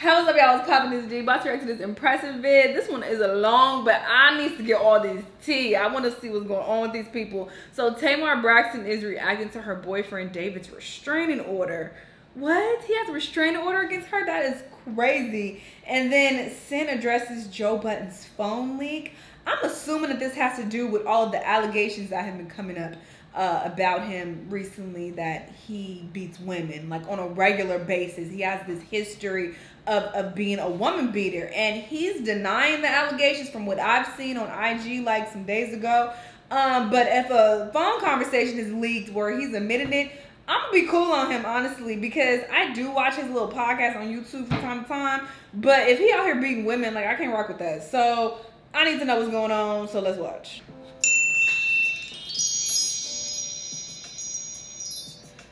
How's up, y'all? I was popping this G. About to react to this impressive vid. This one is long, but I need to get all this tea. I want to see what's going on with these people. So Tamar Braxton is reacting to her boyfriend David's restraining order. What? He has a restraining order against her? That is crazy. And then Sin addresses Joe Budden's phone leak. I'm assuming that this has to do with all of the allegations that have been coming up about him recently, that he beats women like on a regular basis. He has this history of being a woman beater, and he's denying the allegations from what I've seen on IG like some days ago. But if a phone conversation is leaked where he's admitting it, I'm gonna be cool on him, honestly, because I do watch his little podcast on YouTube from time to time. But if he out here beating women, like, I can't rock with that. So I need to know what's going on, so let's watch.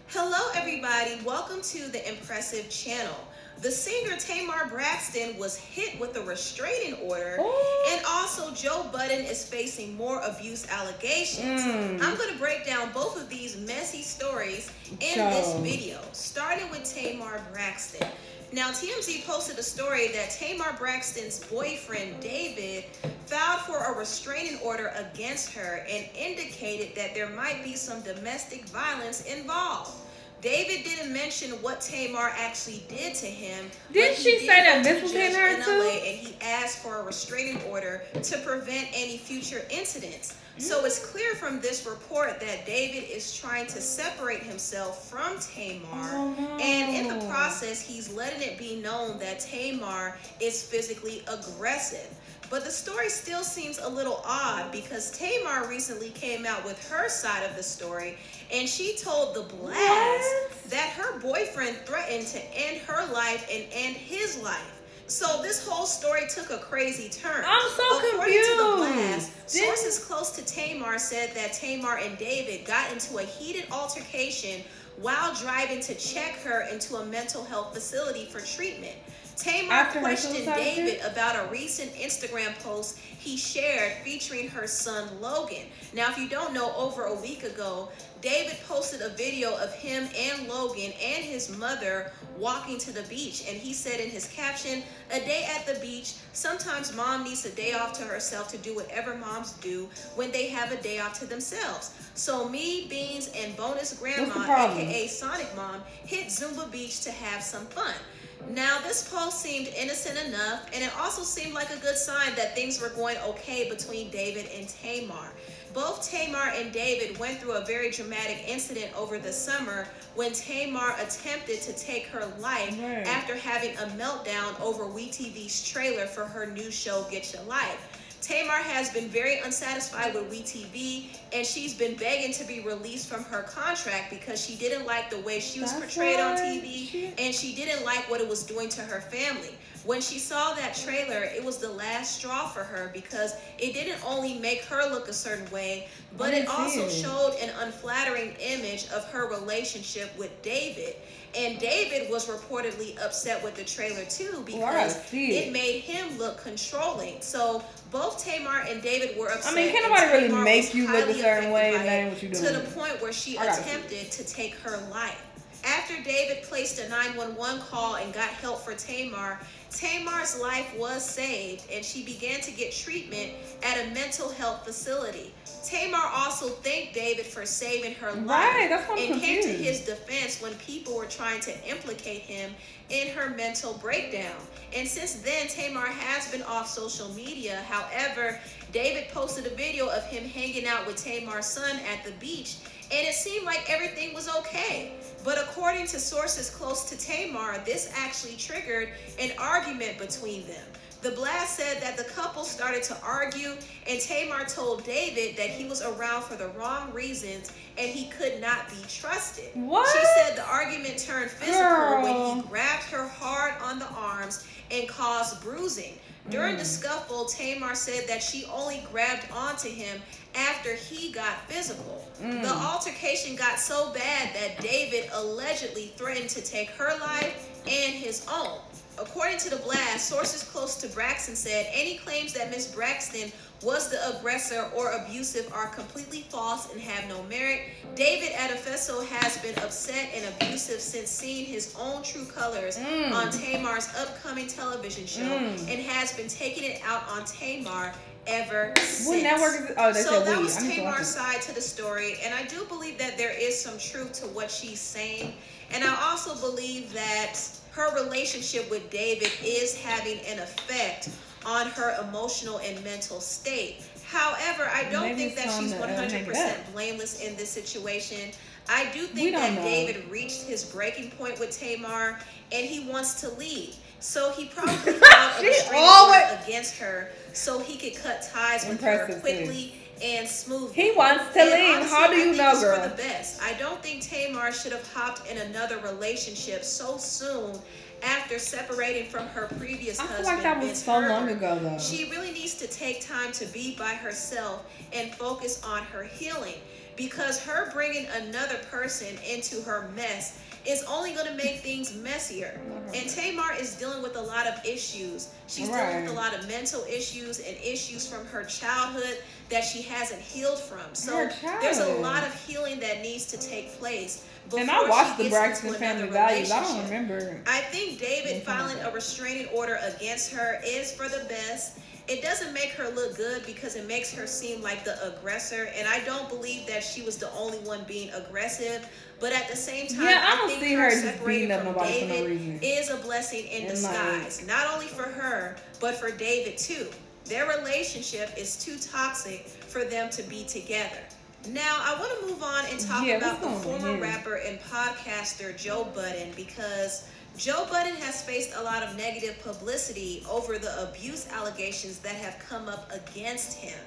Hello everybody, welcome to the Impressive channel. The singer Tamar Braxton was hit with a restraining order. Ooh. And also Joe Budden is facing more abuse allegations. I'm going to break down both of these messy stories in this video, starting with Tamar Braxton. Now, TMZ posted a story that Tamar Braxton's boyfriend, David, filed for a restraining order against her and indicated that there might be some domestic violence involved. David didn't mention what Tamar actually did to him. Didn't she say that this was in her too? And he asked for a restraining order to prevent any future incidents. So it's clear from this report that David is trying to separate himself from Tamar. And in the process, he's letting it be known that Tamar is physically aggressive. But the story still seems a little odd because Tamar recently came out with her side of the story, and she told the Blast that her boyfriend threatened to end her life and end his life. So this whole story took a crazy turn. I'm so confused. According to the Blast, sources close to Tamar said that Tamar and David got into a heated altercation while driving to check her into a mental health facility for treatment. Tamar questioned David about a recent Instagram post he shared featuring her son Logan. Now, if you don't know, over a week ago, David posted a video of him and Logan and his mother walking to the beach. And he said in his caption, "A day at the beach. Sometimes mom needs a day off to herself to do whatever moms do when they have a day off to themselves. So me, Beans, and Bonus Grandma, aka Sonic Mom, hit Zumba Beach to have some fun." Now, this post seemed innocent enough, and it also seemed like a good sign that things were going okay between David and Tamar. Both Tamar and David went through a very dramatic incident over the summer when Tamar attempted to take her life after having a meltdown over WeTV's trailer for her new show, Get Your Life. Tamar has been very unsatisfied with WeTV, and she's been begging to be released from her contract because she didn't like the way she was portrayed on TV, and she didn't like what it was doing to her family. When she saw that trailer, it was the last straw for her because it didn't only make her look a certain way, but it also showed an unflattering image of her relationship with David. And David was reportedly upset with the trailer too because it made him look controlling. So both Tamar and David were upset. I mean, can't nobody really make you look a certain way, and that ain't what you doing. To the point where she attempted to take her life. After David placed a 911 call and got help for Tamar, Tamar's life was saved, and she began to get treatment at a mental health facility. Tamar also thanked David for saving her life and came to his defense when people were trying to implicate him in her mental breakdown. And since then, Tamar has been off social media. However, David posted a video of him hanging out with Tamar's son at the beach, and it seemed like everything was okay. But according to sources close to Tamar, this actually triggered an argument between them. The Blast said that the couple started to argue, and Tamar told David that he was around for the wrong reasons and he could not be trusted. She said the argument turned physical when he grabbed her hard on the arms and caused bruising. During the scuffle, Tamar said that she only grabbed onto him after he got physical. The altercation got so bad that David allegedly threatened to take her life and his own. According to the blast, sources close to Braxton said any claims that Miss Braxton was the aggressor or abusive are completely false and have no merit. David Adefeso has been upset and abusive since seeing his own true colors on Tamar's upcoming television show and has been taking it out on Tamar ever since. What network is it? Oh, so that was Tamar's side to the story, and I do believe that there is some truth to what she's saying, and I also believe that her relationship with David is having an effect on her emotional and mental state. However, I don't think that she's 100% blameless in this situation. I do think that David reached his breaking point with Tamar, and he wants to leave. So he probably filed a restraining order against her so he could cut ties with her quickly and smoothly. He wants to leave. Honestly, how do you know, girl? For the best. I don't think Tamar should have hopped in another relationship so soon after separating from her previous husband. I feel like that was so long ago, though. She really needs to take time to be by herself and focus on her healing, because her bringing another person into her mess is only going to make things messier. And Tamar is dealing with a lot of issues. She's dealing with a lot of mental issues and issues from her childhood that she hasn't healed from. So there's a lot of healing that needs to take place. And I watched the Braxton Family Values. I don't remember. I think David filing a restraining order against her is for the best. It doesn't make her look good because it makes her seem like the aggressor, and I don't believe that she was the only one being aggressive. But at the same time, I think her separating from David is a blessing in disguise. Not only for her, but for David too. Their relationship is too toxic for them to be together. Now, I want to move on and talk about the former rapper and podcaster Joe Budden, because Joe Budden has faced a lot of negative publicity over the abuse allegations that have come up against him.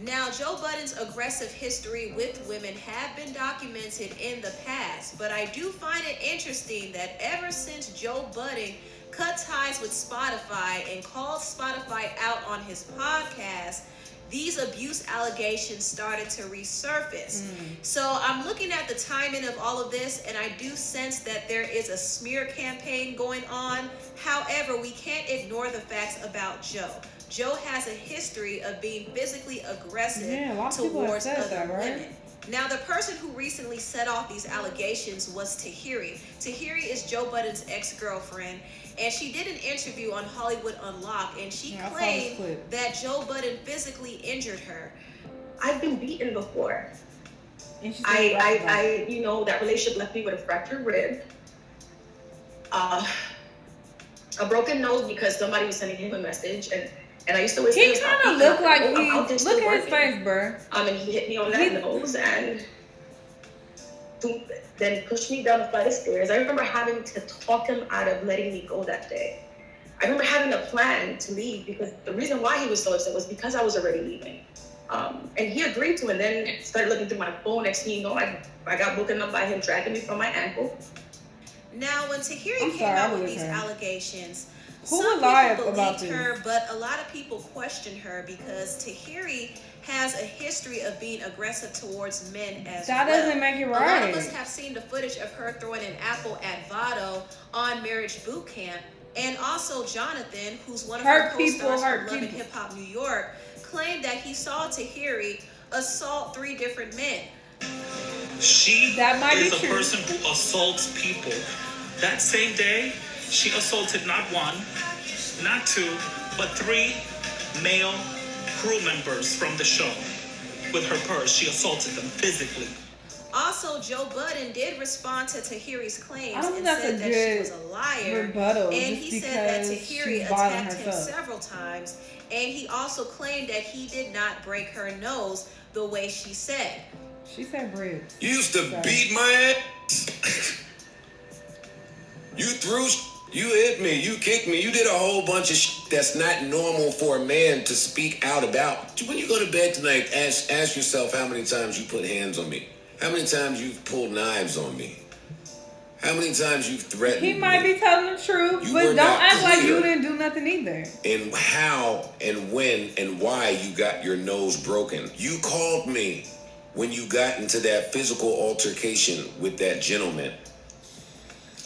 Now, Joe Budden's aggressive history with women have been documented in the past, but I do find it interesting that ever since Joe Budden cut ties with Spotify and called Spotify out on his podcast, these abuse allegations started to resurface. So I'm looking at the timing of all of this, and I do sense that there is a smear campaign going on. However, we can't ignore the facts about Joe. Joe has a history of being physically aggressive towards other women. Now, the person who recently set off these allegations was Tahiri. Tahiri is Joe Budden's ex-girlfriend, and she did an interview on Hollywood Unlocked, and she claimed that Joe Budden physically injured her. I've been beaten before. I you know, that relationship left me with a fractured rib, a broken nose because somebody was sending him a message, and I used to always he kind of look like look at his face, bro. And he hit me on that nose and then pushed me down the flight of stairs. I remember having to talk him out of letting me go that day. I remember having a plan to leave because the reason why he was so upset was because I was already leaving. And he agreed to it, and then started looking through my phone. Next thing you know, I got woken up by him dragging me from my ankle. Now, when Tahiri came out with these allegations, who would lie about her, but a lot of people questioned her because Tahiri has a history of being aggressive towards men as well. That doesn't make it right. A lot of us have seen the footage of her throwing an apple at Vado on Marriage Boot Camp. And also Jonathan, who's one of her co-stars from Love and Hip Hop New York, claimed that he saw Tahiri assault 3 different men. She is a person who assaults people. That same day, she assaulted not 1, not 2, but 3 male crew members from the show. With her purse, she assaulted them physically. Also, Joe Budden did respond to Tahiri's claims and said that she was a liar. And he said that Tahiri attacked him several times. And he also claimed that he did not break her nose the way she said. She said ribs. You used to beat my ass. You hit me, you kicked me, you did a whole bunch of shit that's not normal for a man to speak out about. When you go to bed tonight, ask yourself how many times you put hands on me. How many times you've pulled knives on me. How many times you've threatened me. He might be telling the truth, but don't act like you didn't do nothing either. And how and when and why you got your nose broken. You called me when you got into that physical altercation with that gentleman.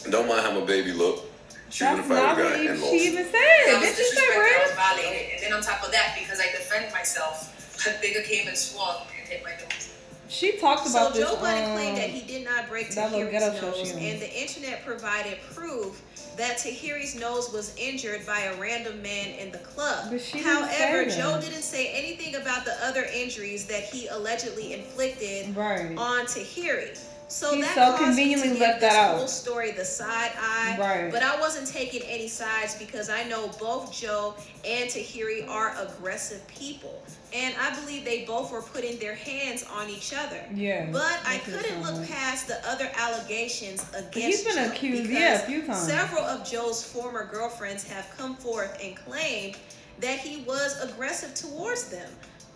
Don't mind how my baby look. She would have That's not probably what got she even said. I was Did she say disrespected. I was rape? violated. And then on top of that, because I defended myself, a bigger came and swung and hit my nose. She talked about So this. Joe Budden claimed that he did not break that little ghetto Tahiri's show nose, she on. and the internet provided proof that Tahiri's nose was injured by a random man in the club. But she didn't However, say that. Joe didn't say anything about the other injuries that he allegedly inflicted Right. on Tahiri. So He that so caused me conveniently to give left that this out. whole story the side eye. Right. But I wasn't taking any sides because I know both Joe and Tahiri are aggressive people. And I believe they both were putting their hands on each other. Yeah. But I that's couldn't what it look sounds like. past the other allegations against He's been Joe accused, because yeah, a few times. Several of Joe's former girlfriends have come forth and claimed that he was aggressive towards them.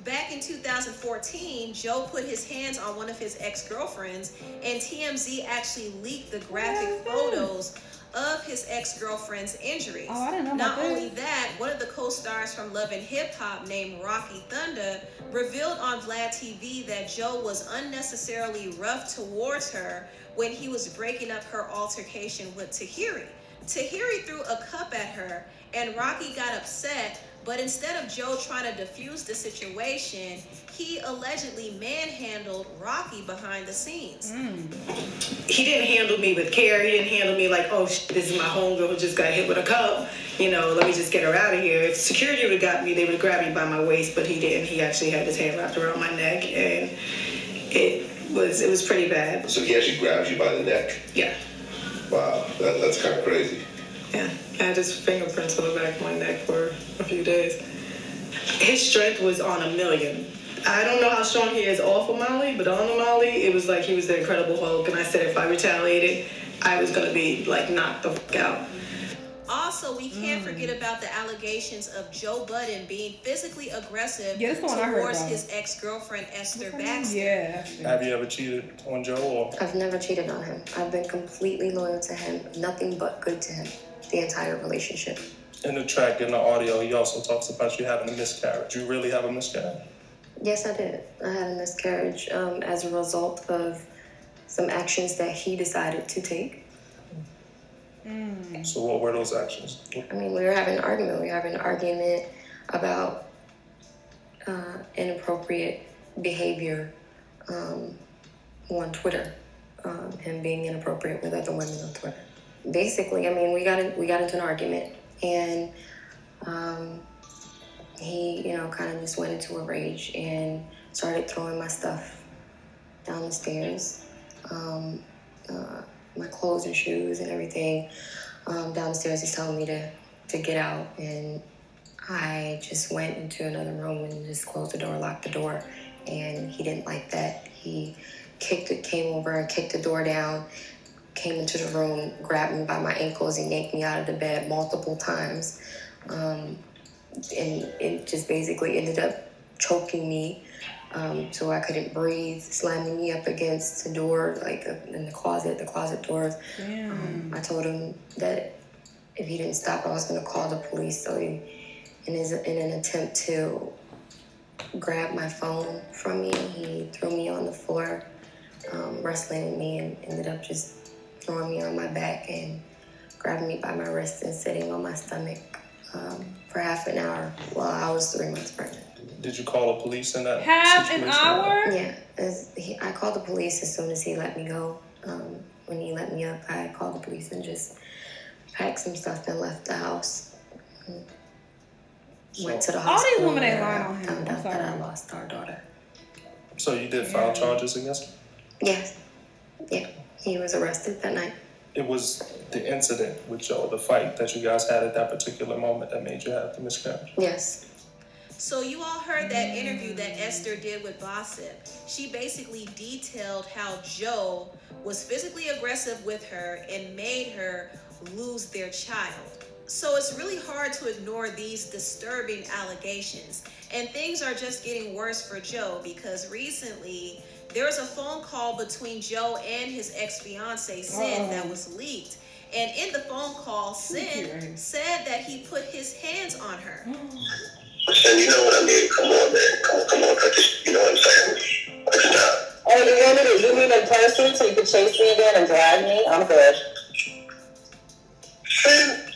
Back in 2014, Joe put his hands on one of his ex-girlfriends, and TMZ actually leaked the graphic photos of his ex-girlfriend's injuries. Oh, I didn't know about Not this. only that, one of the co-stars from Love and Hip Hop named Rocky Thunder revealed on Vlad TV that Joe was unnecessarily rough towards her when he was breaking up her altercation with Tahiri. Tahiri threw a cup at her, and Rocky got upset, but instead of Joe trying to defuse the situation, he allegedly manhandled Rocky behind the scenes. He didn't handle me with care. He didn't handle me like, oh, this is my homegirl who just got hit with a cup. You know, let me just get her out of here. If security would have got me, they would have grabbed me by my waist, but he didn't. He actually had his hand wrapped around my neck, and it was pretty bad. So he actually grabs you by the neck? Yeah. Wow, that's kind of crazy. Yeah, I had his fingerprints on the back of my neck for a few days. His strength was on 1,000,000. I don't know how strong he is off of Molly, but on the Molly, it was like he was the Incredible Hulk. And I said if I retaliated, I was going to be, like, knocked the fuck out. Also, we can't forget about the allegations of Joe Budden being physically aggressive Yeah, that's the one I heard towards about. his ex-girlfriend, Esther Baxter. Yeah. Have you ever cheated on Joe? Or? I've never cheated on him. I've been completely loyal to him. Nothing but good to him. The entire relationship. In the track, in the audio, he also talks about you having a miscarriage. You really have a miscarriage? Yes, I did. I had a miscarriage as a result of some actions that he decided to take. So what were those actions? I mean, we were having an argument. We were having an argument about inappropriate behavior on Twitter. Him being inappropriate with other women on Twitter. Basically, I mean, we got into an argument, and he, kind of just went into a rage and started throwing my stuff down the stairs, my clothes and shoes and everything down the stairs. He's telling me to get out, and I just went into another room and just closed the door, locked the door, and he didn't like that. He came over and kicked the door down, came into the room, grabbed me by my ankles and yanked me out of the bed multiple times. And it just basically ended up choking me so I couldn't breathe, slamming me up against the door, like in the closet doors. I told him that if he didn't stop, I was going to call the police. So in an attempt to grab my phone from me, he threw me on the floor, wrestling me, and ended up just throwing me on my back and grabbing me by my wrist and sitting on my stomach for half an hour while I was 3 months pregnant. Did you call the police in that Half situation? an hour? Yeah, I called the police as soon as he let me go. When he let me up, I called the police and just packed some stuff and left the house. Went to the All hospital. these women ain't where lying I on him. found I'm out that sorry. I lost our daughter. So you did file charges against him? Yes. Yeah, he was arrested that night. It was the incident with Joe, the fight that you guys had at that particular moment that made you have the miscarriage? Yes. So you all heard that interview that Esther did with Gossip. She basically detailed how Joe was physically aggressive with her and made her lose their child. So it's really hard to ignore these disturbing allegations. And things are just getting worse for Joe because recently there was a phone call between Joe and his ex-fiance, Sin, that was leaked. And in the phone call, Sin said that he put his hands on her. And you know what I mean? Come on, man. Come on. You know what I'm saying? Stop. Oh, you wanted to zoom in person so you could chase me again and drag me? I'm good. Sin,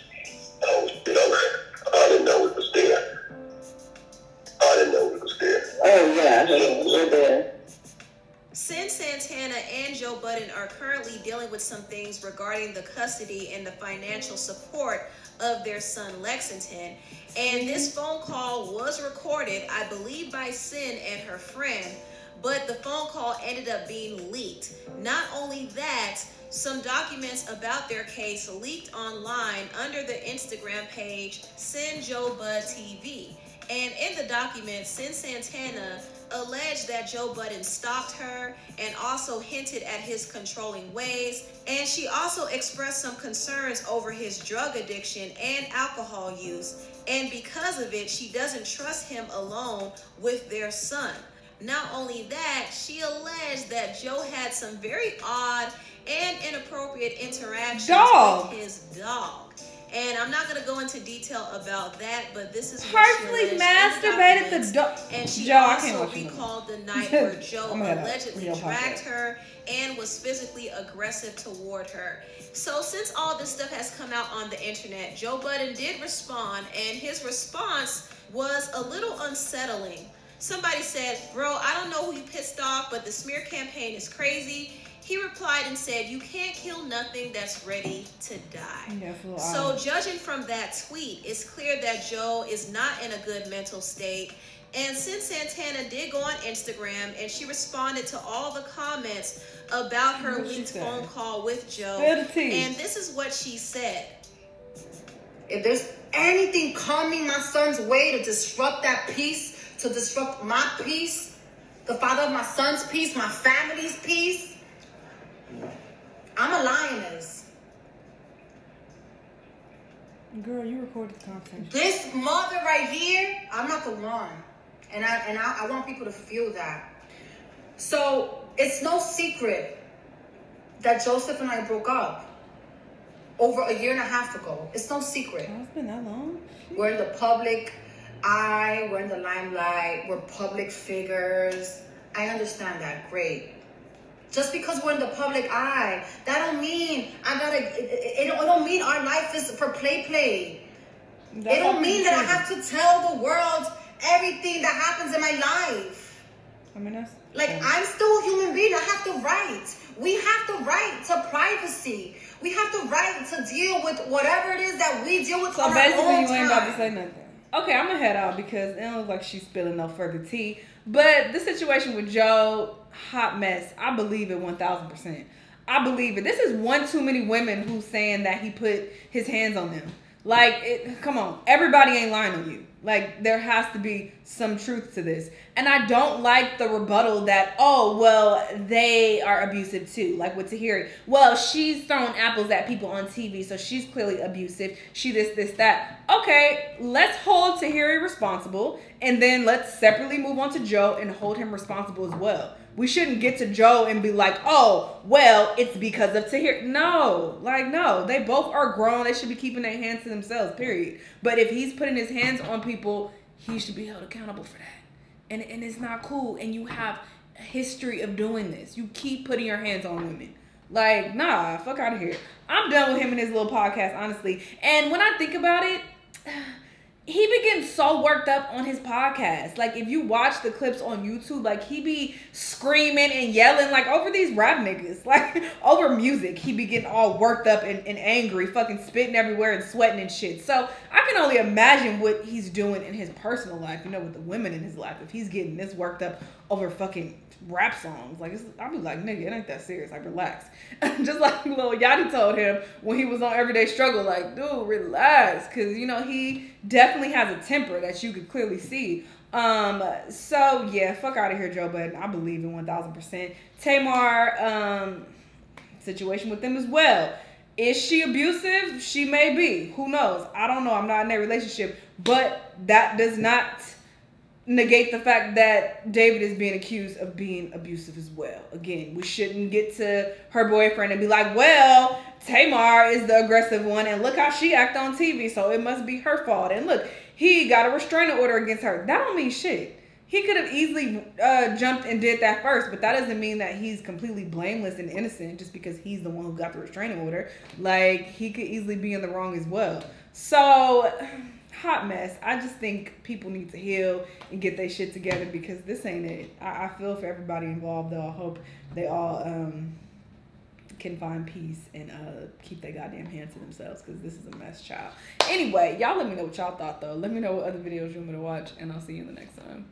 Joe Budden are currently dealing with some things regarding the custody and the financial support of their son Lexington. And this phone call was recorded, I believe, by Sin and her friend, but the phone call ended up being leaked. Not only that, some documents about their case leaked online under the Instagram page Sin Joe Bud TV. And in the document, Sin Santana alleged that Joe Budden stalked her and also hinted at his controlling ways. And she also expressed some concerns over his drug addiction and alcohol use. And because of it, she doesn't trust him alone with their son. Not only that, she alleged that Joe had some very odd and inappropriate interactions with his dog. And I'm not going to go into detail about that, but this is what personally masturbated the dog. And she Joe, also recalled the night where Joe allegedly dragged her and was physically aggressive toward her. So since all this stuff has come out on the internet, Joe Budden did respond, and his response was a little unsettling. Somebody said, "Bro, I don't know who you pissed off, but the smear campaign is crazy." He replied and said, "You can't kill nothing that's ready to die." So judging from that tweet, it's clear that Joe is not in a good mental state. And since Santana did go on Instagram and she responded to all the comments about her leaked phone call with Joe, and this is what she said. If there's anything coming my son's way to disrupt that peace, to disrupt my peace, the father of my son's peace, my family's peace, I'm a lioness. Girl, you recorded the conversation. This mother right here, I'm not the one. And I want people to feel that. So it's no secret that Joseph and I broke up over a year and a half ago. It's no secret. Oh, it's been that long? We're in the public eye, we're in the limelight, we're public figures. I understand that, great. Just because we're in the public eye, that don't mean it don't mean our life is for play. It don't mean that I have to tell the world everything that happens in my life. I mean, that's like, I'm still a human being. I have the right. We have the right to privacy. We have the right to deal with whatever it is that we deal with on our own time. So basically, you ain't about to say nothing. Okay, I'm gonna head out because it don't look like she's spilling no further tea. But the situation with Joe, hot mess. I believe it 1000%. I believe it. This is one too many women who's saying that he put his hands on them. Like, come on. Everybody ain't lying on you. Like, there has to be some truth to this. And I don't like the rebuttal that, oh, well, they are abusive too. Like with Tahiri. Well, she's throwing apples at people on TV, so she's clearly abusive. She this, that. Okay, let's hold Tahiri responsible, and then let's separately move on to Joe and hold him responsible as well. We shouldn't get to Joe and be like, oh, well, it's because of Tahiri. No, like, no. They both are grown. They should be keeping their hands to themselves, period. But if he's putting his hands on people, he should be held accountable for that. And it's not cool. And you have a history of doing this. You keep putting your hands on women. Like, nah, fuck out of here. I'm done with him and his little podcast, honestly. And when I think about it, he be getting so worked up on his podcast. Like, if you watch the clips on YouTube, like, he be screaming and yelling, like, over these rap niggas. Like, over music. He be getting all worked up and angry, fucking spitting everywhere and sweating and shit. So, I can only imagine what he's doing in his personal life, you know, with the women in his life. If he's getting this worked up over fucking rap songs. Like, I'll be like, nigga, it ain't that serious. Like, relax. Just like Lil Yachty told him when he was on Everyday Struggle, like, dude, relax. Because, you know, he definitely has a temper that you could clearly see. So, yeah, fuck out of here, Joe Budden. I believe in 1000%. Tamar, situation with them as well. Is she abusive? She may be. Who knows? I don't know. I'm not in that relationship. But that does not negate the fact that David is being accused of being abusive as well. Again, we shouldn't get to her boyfriend and be like, well, Tamar is the aggressive one and look how she acted on TV, so it must be her fault. And look, he got a restraining order against her. That don't mean shit. He could have easily jumped and did that first, but that doesn't mean that he's completely blameless and innocent just because he's the one who got the restraining order. Like, he could easily be in the wrong as well. So, hot mess. I just think people need to heal and get their shit together because this ain't it. I feel for everybody involved though. I hope they all can find peace and keep their goddamn hands to themselves, because this is a mess, child. Anyway, y'all let me know what y'all thought, though. Let me know what other videos you want me to watch, and I'll see you in the next time.